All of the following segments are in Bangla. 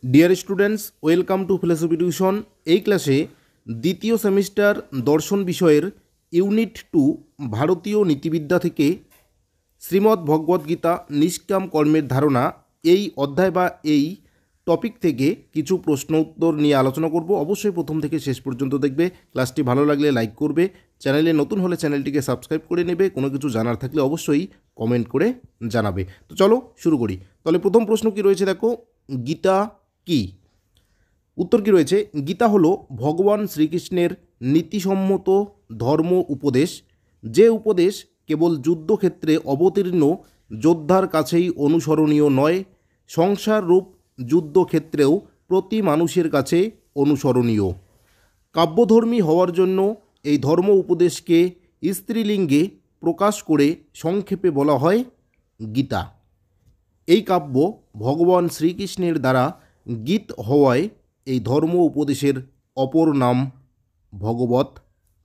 Dear students, welcome to philosophy tuition. এই ক্লাসে দ্বিতীয় সেমিস্টার দর্শন বিষয়ের ইউনিট 2 ভারতীয় নীতিবিদ্যা থেকে শ্রীমদ্ ভগবদ্গীতা নিষ্কাম কর্মের ধারণা এই অধ্যায় বা এই টপিক থেকে কিছু প্রশ্ন উত্তর নিয়ে আলোচনা করব। অবশ্যই প্রথম থেকে শেষ পর্যন্ত দেখবে। ক্লাসটি ভালো লাগলে লাইক করবে, চ্যানেলে নতুন হলে চ্যানেলটিকে সাবস্ক্রাইব করে নেবে, কোনো কিছু জানার থাকলে অবশ্যই কমেন্ট করে জানাবে। তো চলো শুরু করি। তাহলে প্রথম প্রশ্ন কি রয়েছে দেখো, গীতা কি? উত্তর কি রয়েছে, গীতা হলো ভগবান শ্রীকৃষ্ণের নীতিসম্মত ধর্ম উপদেশ। যে উপদেশ কেবল যুদ্ধক্ষেত্রে অবতীর্ণ যোদ্ধার কাছেই অনুসরণীয় নয়, সংসার রূপ যুদ্ধক্ষেত্রেও প্রতি মানুষের কাছে অনুসরণীয়। কাব্যধর্মী হওয়ার জন্য এই ধর্ম উপদেশকে স্ত্রীলিঙ্গে প্রকাশ করে সংক্ষেপে বলা হয় গীতা। এই কাব্য ভগবান শ্রীকৃষ্ণের দ্বারা গীত হওয়ায় এই ধর্ম উপদেশের অপর নাম ভগবত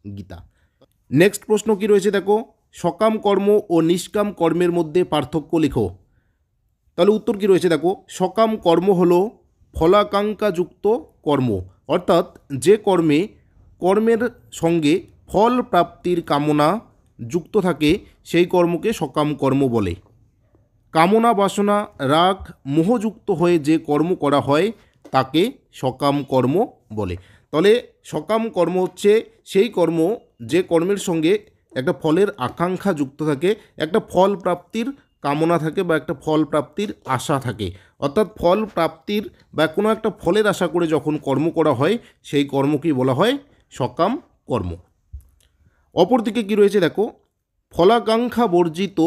গীতা। নেক্সট প্রশ্ন কি রয়েছে দেখো, সকাম কর্ম ও নিষ্কাম কর্মের মধ্যে পার্থক্য লেখো। তাহলে উত্তর কি রয়েছে দেখো, সকাম কর্ম হলো ফলাকাঙ্ক্ষাযুক্ত কর্ম, অর্থাৎ যে কর্মের সঙ্গে ফল প্রাপ্তির কামনা যুক্ত থাকে সেই কর্মকে সকাম কর্ম বলে। কামনা বাসনা রাগ মোহযুক্ত হয়ে যে কর্ম করা হয় তাকে সকাম কর্ম বলে। তাহলে সকাম কর্ম হচ্ছে সেই কর্ম যে কর্মের সঙ্গে একটা ফলের আকাঙ্ক্ষা যুক্ত থাকে, একটা ফল প্রাপ্তির কামনা থাকে বা একটা ফল প্রাপ্তির আশা থাকে, অর্থাৎ ফল প্রাপ্তির বা কোনো একটা ফলের আশা করে যখন কর্ম করা হয় সেই কর্মকেই বলা হয় সকাম কর্ম। অপরদিকে কি রয়েছে দেখো, ফলাকাঙ্ক্ষা বর্জিত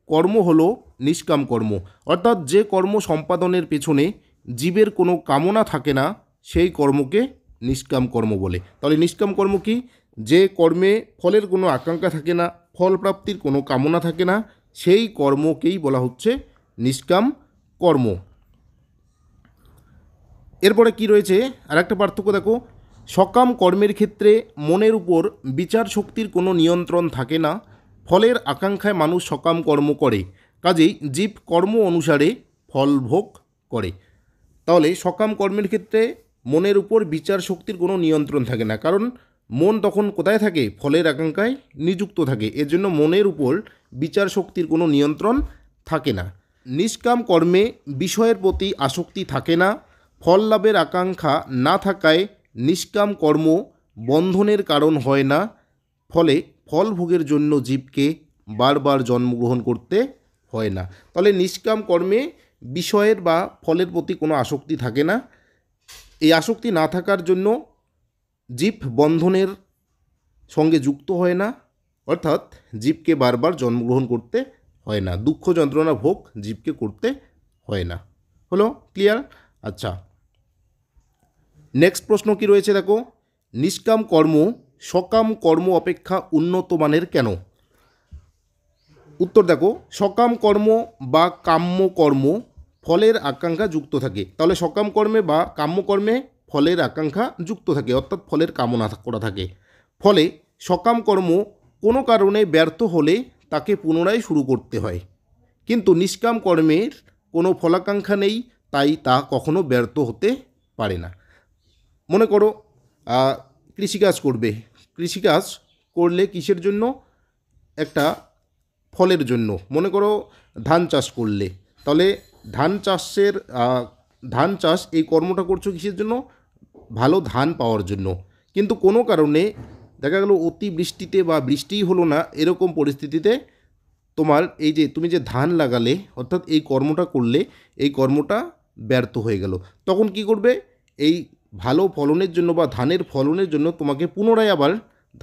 কর্ম হলো নিষ্কাম কর্ম, অর্থাৎ যে কর্ম সম্পাদনের পেছনে জীবের কোনো কামনা থাকে না সেই কর্মকে নিষ্কাম কর্ম বলে। তাহলে নিষ্কাম কর্ম কি, যে কর্মে ফলের কোনো আকাঙ্ক্ষা থাকে না, ফল প্রাপ্তির কোনো কামনা থাকে না, সেই কর্মকেই বলা হচ্ছে নিষ্কাম কর্ম। এরপরে কি রয়েছে আর একটা পার্থক্য দেখো, সকাম কর্মের ক্ষেত্রে মনের উপর বিচার শক্তির কোনো নিয়ন্ত্রণ থাকে না, ফলের আকাঙ্ক্ষায় মানুষ সকাম কর্ম করে, কাজেই জীব কর্ম অনুসারে ফল ভোগ করে। তাহলে সকাম কর্মের ক্ষেত্রে মনের উপর বিচার শক্তির কোনো নিয়ন্ত্রণ থাকে না, কারণ মন তখন কোথায় থাকে, ফলের আকাঙ্ক্ষায় নিযুক্ত থাকে, এর জন্য মনের উপর বিচার শক্তির কোনো নিয়ন্ত্রণ থাকে না। নিষ্কাম কর্মে বিষয়ের প্রতি আসক্তি থাকে না, ফল লাভের আকাঙ্ক্ষা না থাকায় নিষ্কাম কর্ম বন্ধনের কারণ হয় না, ফলে ফল ভোগের জন্য জীবকে বারবার জন্মগ্রহণ করতে হয় না। তাহলে নিষ্কাম কর্মে বিষয়ের বা ফলের প্রতি কোনো আসক্তি থাকে না, এই আসক্তি না থাকার জন্য জীব বন্ধনের সঙ্গে যুক্ত হয় না, অর্থাৎ জীবকে বারবার জন্মগ্রহণ করতে হয় না, দুঃখ যন্ত্রণা ভোগ জীবকে করতে হয় না। হলো ক্লিয়ার? আচ্ছা, নেক্সট প্রশ্ন কি রয়েছে দেখো, নিষ্কাম কর্ম সকাম কর্ম অপেক্ষা উন্নত মানের কেন? উত্তর দেখো, সকাম কর্ম বা কাম্য কর্ম ফলের আকাঙ্ক্ষা যুক্ত থাকে। তাহলে সকাম কর্মে বা কাম্যকর্মে ফলের আকাঙ্ক্ষা যুক্ত থাকে, অর্থাৎ ফলের কামনা করা থাকে। ফলে সকাম কর্ম কোনো কারণে ব্যর্থ হলে তাকে পুনরায় শুরু করতে হয়, কিন্তু নিষ্কাম কর্মের কোনো ফলাকাঙ্ক্ষা নেই, তাই তা কখনো ব্যর্থ হতে পারে না। মনে করো কৃষিকাজ করবে, কৃষিকাজ করলে কিসের জন্য, একটা ফলের জন্য। মনে করো ধান চাষ করলে, তাহলে ধান চাষ এই কর্মটা করছো কিসের জন্য, ভালো ধান পাওয়ার জন্য, কিন্তু কোনো কারণে দেখা গেল অতিবৃষ্টিতে বা বৃষ্টিই হলো না, এরকম পরিস্থিতিতে তোমার এই যে তুমি যে ধান লাগালে অর্থাৎ এই কর্মটা করলে এই কর্মটা ব্যর্থ হয়ে গেল, তখন কি করবে, এই ভালো ফলনের জন্য বা ধানের ফলনের জন্য তোমাকে পুনরায় আবার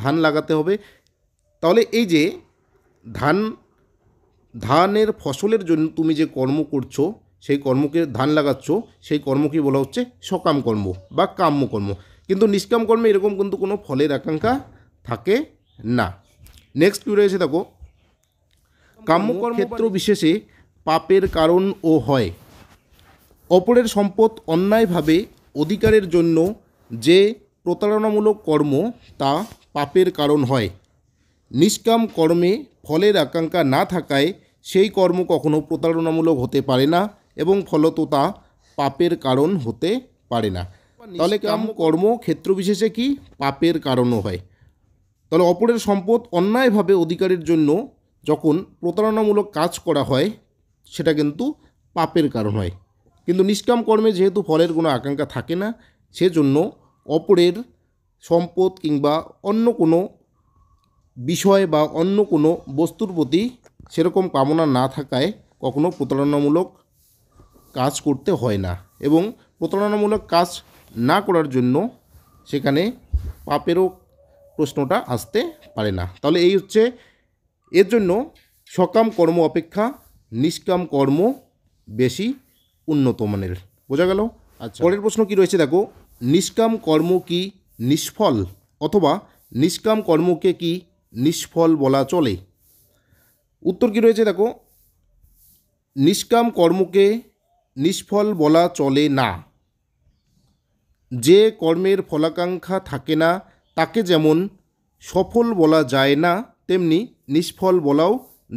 ধান লাগাতে হবে। তাহলে এই যে ধানের ফসলের জন্য তুমি যে কর্ম করছো, সেই কর্মকে ধান লাগাচ্ছ, সেই কর্মকে বলা হচ্ছে সকাম কর্ম বা কাম্য কর্ম। কিন্তু নিষ্কাম কর্মে এরকম কিন্তু কোনো ফলের আকাঙ্ক্ষা থাকে না। নেক্সট কি রয়েছে দেখো, কাম্যকর্ম ক্ষেত্র বিশেষে পাপের কারণ ও হয়। অপরের সম্পদ অন্যায়ভাবে অধিকারের জন্য যে প্রতারণামূলক কর্ম তা পাপের কারণ হয়। নিষ্কাম কর্মে ফলের আকাঙ্ক্ষা না থাকায় সেই কর্ম কখনো প্রতারণামূলক হতে পারে না এবং ফলত তা পাপের কারণ হতে পারে না। তাহলে কাম কর্ম ক্ষেত্র বিশেষে কি পাপের কারণও হয়। তাহলে অপরের সম্পদ অন্যায়ভাবে অধিকারের জন্য যখন প্রতারণামূলক কাজ করা হয় সেটা কিন্তু পাপের কারণ হয়। কিন্তু নিষ্কাম কর্মে যেহেতু ফলের কোনো আকাঙ্ক্ষা থাকে না, সেজন্য অপরের সম্পদ কিংবা অন্য কোনো বিষয় বা অন্য কোনো বস্তুর প্রতি সেরকম কামনা না থাকায় কখনো প্রতারণামূলক কাজ করতে হয় না, এবং প্রতারণামূলক কাজ না করার জন্য সেখানে পাপেরও প্রশ্নটা আসতে পারে না। তাহলে এই হচ্ছে, এর জন্য সকাম কর্ম অপেক্ষা নিষ্কাম কর্ম বেশি উন্নত মানের। বোঝা গেল? আচ্ছা, পরের প্রশ্ন কি রয়েছে দেখো, নিষ্কাম কর্ম কি নিষ্ফল, অথবা নিষ্কাম কর্মকে কি নিষ্ফল বলা চলে? উত্তর কি রয়েছে দেখো, নিষ্কাম কর্মকে নিষ্ফল বলা চলে না। যে কর্মের ফলাকাঙ্ক্ষা থাকে না তাকে যেমন সফল বলা যায় না, তেমনি নিষ্ফল বলাও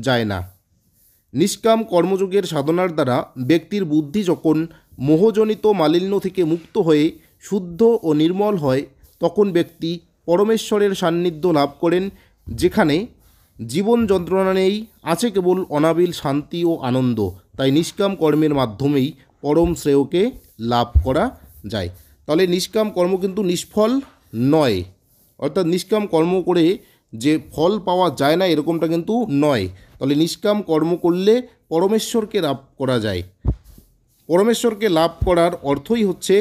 যায় না। নিষ্কাম কর্মযোগের সাধনার দ্বারা ব্যক্তির বুদ্ধি যখন মোহজনিত মালিন্য থেকে মুক্ত হয়ে শুদ্ধ ও নির্মল হয়, তখন ব্যক্তি পরমেশ্বরের সান্নিধ্য লাভ করেন, যেখানে জীবন যন্ত্রণা নেই, আছে কেবল অনাবিল শান্তি ও আনন্দ। তাই নিষ্কাম কর্মের মাধ্যমেই পরম শ্রেয়কে লাভ করা যায়। তাহলে নিষ্কাম কর্ম কিন্তু নিষ্ফল নয়, অর্থাৎ নিষ্কাম কর্ম করে যে ফল পাওয়া যায় না এরকমটা কিন্তু নয়। তাহলে নিষ্কাম কর্ম করলে পরমেশ্বরকে লাভ করা যায়। পরমেশ্বরকে লাভ করার অর্থই হচ্ছে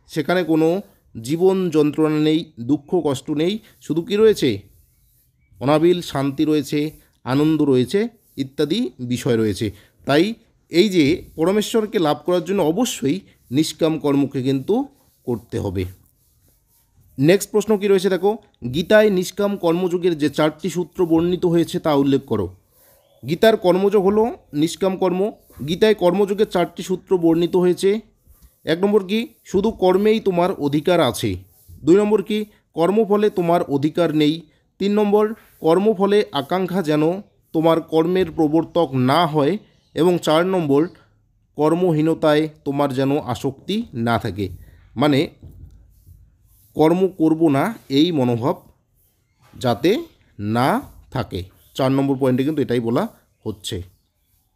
সেখানে কোনো জীবন যন্ত্রণা নেই, দুঃখ কষ্ট নেই, শুধু কি রয়েছে, অনাবিল শান্তি রয়েছে, আনন্দ রয়েছে, ইত্যাদি বিষয় রয়েছে। তাই এই যে পরমেশ্বরকে লাভ করার জন্য অবশ্যই নিষ্কাম কর্মকে কিন্তু করতে হবে। নেক্সট প্রশ্ন কি রয়েছে দেখো, গীতায় নিষ্কাম কর্মযোগের যে 4টি সূত্র বর্ণিত হয়েছে তা উল্লেখ করো। গীতার কর্মযোগ হলো নিষ্কাম কর্ম। গীতায় কর্মযোগের 4টি সূত্র বর্ণিত হয়েছে। 1 নম্বর কি, শুধু কর্মেই তোমার অধিকার আছে। 2 নম্বর কি, কর্মফলে তোমার অধিকার নেই। 3 নম্বর, কর্মফলে আকাঙ্ক্ষা যেন তোমার কর্মের প্রবর্তক না হয়। এবং 4 নম্বর, কর্মহীনতায় তোমার যেন আসক্তি না থাকে। মানে কর্ম করব না এই মনোভাব যাতে না থাকে। 4 নম্বর পয়েন্টে কিন্তু এটাই বলা হচ্ছে।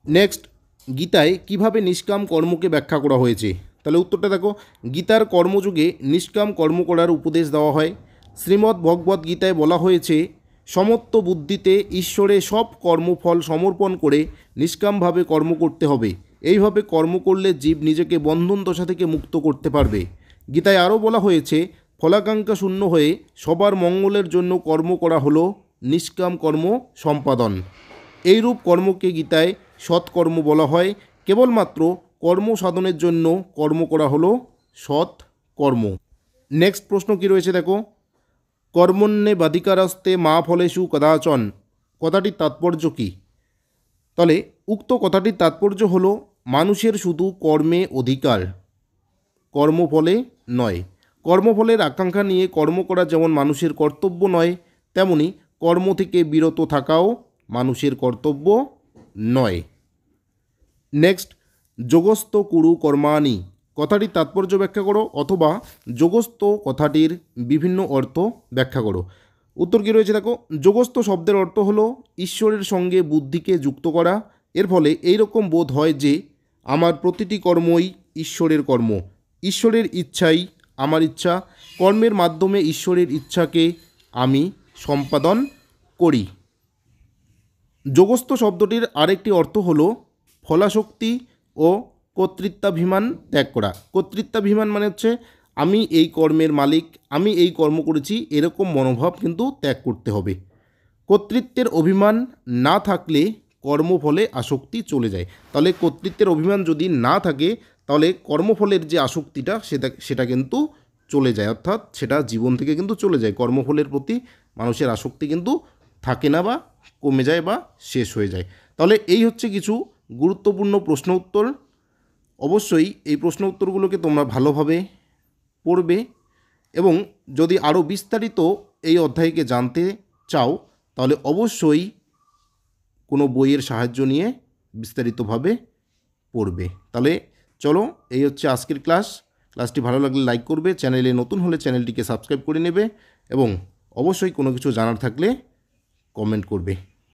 নেক্সট, গীতায় কিভাবে নিষ্কাম কর্মকে ব্যাখ্যা করা হয়েছে? তাহলে উত্তরটা দেখো, গীতার কর্মযুগে নিষ্কাম কর্ম করার উপদেশ দেওয়া হয়। শ্রীমদ্ ভগবদ্ গীতায় বলা হয়েছে, সমত্ব বুদ্ধিতে ঈশ্বরে সব কর্মফল সমর্পণ করে নিষ্কামভাবে কর্ম করতে হবে। এইভাবে কর্ম করলে জীব নিজেকে বন্ধন দশা থেকে মুক্ত করতে পারবে। গীতায় আরও বলা হয়েছে, ফলাকাঙ্ক্ষা শূন্য হয়ে সবার মঙ্গলের জন্য কর্ম করা হলো নিষ্কাম কর্ম সম্পাদন। এইরূপ কর্মকে গীতায় সৎকর্ম বলা হয়। কেবলমাত্র কর্ম সাধনের জন্য কর্ম করা হলো সৎ কর্ম। নেক্সট প্রশ্ন কি রয়েছে দেখো, কর্মণ্যে বাধিকারাস্তে মা ফলেষু কদাচন কথাটির তাৎপর্য কী? তাহলে উক্ত কথাটির তাৎপর্য হলো মানুষের শুধু কর্মে অধিকার, কর্মফলে নয়। কর্মফলের আকাঙ্ক্ষা নিয়ে কর্ম করা যেমন মানুষের কর্তব্য নয়, তেমনি কর্ম থেকে বিরত থাকাও মানুষের কর্তব্য নয়। নেক্সট, যোগস্থ কুরু কর্মাণি কথাটির তাৎপর্য ব্যাখ্যা করো, অথবা যোগস্থ কথাটির বিভিন্ন অর্থ ব্যাখ্যা করো। উত্তর কী রয়েছে দেখো, যোগস্থ শব্দের অর্থ হলো ঈশ্বরের সঙ্গে বুদ্ধিকে যুক্ত করা। এর ফলে এইরকম বোধ হয় যে আমার প্রতিটি কর্মই ঈশ্বরের কর্ম, ঈশ্বরের ইচ্ছাই আমার ইচ্ছা, কর্মের মাধ্যমে ঈশ্বরের ইচ্ছাকে আমি সম্পাদন করি। যোগস্থ শব্দটির আরেকটি অর্থ হলো ফলাশক্তি ও কর্তৃত্বাভিমান ত্যাগ করা। কর্তৃত্বাভিমান মানে হচ্ছে আমি এই কর্মের মালিক, আমি এই কর্ম করেছি, এরকম মনোভাব কিন্তু ত্যাগ করতে হবে। কর্তৃত্বের অভিমান না থাকলে কর্মফলে আসক্তি চলে যায়। তাহলে কর্তৃত্বের অভিমান যদি না থাকে তাহলে কর্মফলের যে আসক্তিটা সেটা কিন্তু চলে যায়, অর্থাৎ সেটা জীবন থেকে কিন্তু চলে যায়। কর্মফলের প্রতি মানুষের আসক্তি কিন্তু থাকে না, বা কমে যায়, বা শেষ হয়ে যায়। তাহলে এই হচ্ছে কিছু গুরুত্বপূর্ণ প্রশ্ন উত্তর। অবশ্যই এই প্রশ্ন উত্তরগুলোকে তোমরা ভালোভাবে পড়বে, এবং যদি আরও বিস্তারিত এই অধ্যায়কে জানতে চাও তাহলে অবশ্যই কোনো বইয়ের সাহায্য নিয়ে বিস্তারিতভাবে পড়বে। তাহলে চলো, এই হচ্ছে আজকের ক্লাসটি ভালো লাগলে লাইক করবে, চ্যানেলে নতুন হলে চ্যানেলটিকে সাবস্ক্রাইব করে নেবে এবং অবশ্যই কোনো কিছু জানার থাকলে কমেন্ট করবে।